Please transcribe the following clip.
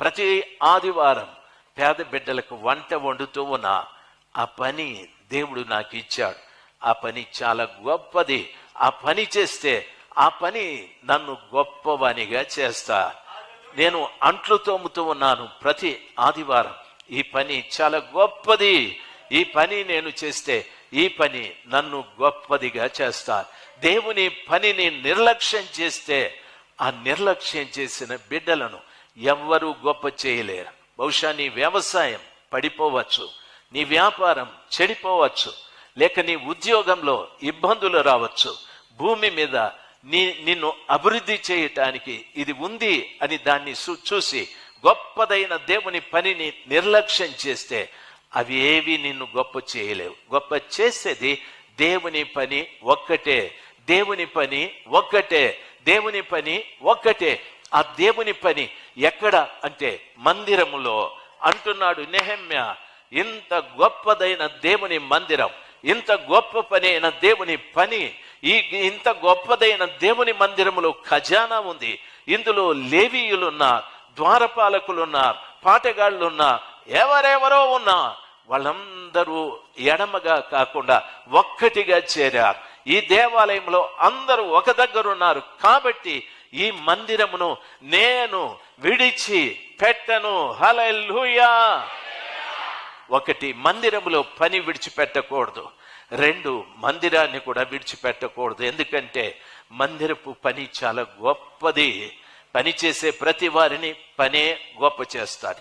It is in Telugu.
ప్రతి ఆదివారం పేద బిడ్డలకు వంట వండుతూ ఉన్నా. ఆ పని దేవుడు నాకు ఇచ్చాడు. ఆ పని చాలా గొప్పది. ఆ పని చేస్తే ఆ పని నన్ను గొప్పవానిగా చేస్తా. నేను అంట్లు తోముతూ ఉన్నాను ప్రతి ఆదివారం. ఈ పని చాలా గొప్పది. ఈ పని నేను చేస్తే ఈ పని నన్ను గొప్పదిగా చేస్తా. దేవుని పనిని నిర్లక్ష్యం చేస్తే ఆ నిర్లక్ష్యం చేసిన బిడ్డలను ఎవ్వరూ గొప్ప చేయలేరు. బహుశా నీ వ్యవసాయం పడిపోవచ్చు, నీ వ్యాపారం చెడిపోవచ్చు, లేక నీ ఉద్యోగంలో ఇబ్బందులు రావచ్చు. భూమి మీద నిన్ను అభివృద్ధి చేయటానికి ఇది ఉంది అని దాన్ని చూసి గొప్పదైన దేవుని పనిని నిర్లక్ష్యం చేస్తే అవి ఏవి నిన్ను గొప్ప చేయలేవు. గొప్ప చేసేది దేవుని పని ఒక్కటే. దేవుని పని ఒక్కటే. దేవుని పని ఒక్కటే. ఆ దేవుని పని ఎక్కడ అంటే మందిరములో అంటున్నాడు నెహెమ్యా. ఇంత గొప్పదైన దేవుని మందిరం, ఇంత గొప్ప పని అయిన దేవుని పని, ఇంత గొప్పదైన దేవుని మందిరములో ఖజానా ఉంది. ఇందులో లేవీయులున్నారు, ద్వారపాలకులున్నారు, పాటగాళ్ళున్నారు, ఎవరెవరో ఉన్నారు. వాళ్ళందరూ ఎడమగా కాకుండా ఒక్కటిగా చేరారు. ఈ దేవాలయంలో అందరూ ఒక దగ్గర ఉన్నారు. కాబట్టి ఈ మందిరమును నేను విడిచి పెట్టను. హల్లెలూయా. ఒకటి, మందిరములో పని విడిచిపెట్టకూడదు. రెండు, మందిరాన్ని కూడా విడిచిపెట్టకూడదు. ఎందుకంటే మందిరపు పని చాలా గొప్పది. పని చేసే ప్రతి వారిని పనే గొప్ప చేస్తారు.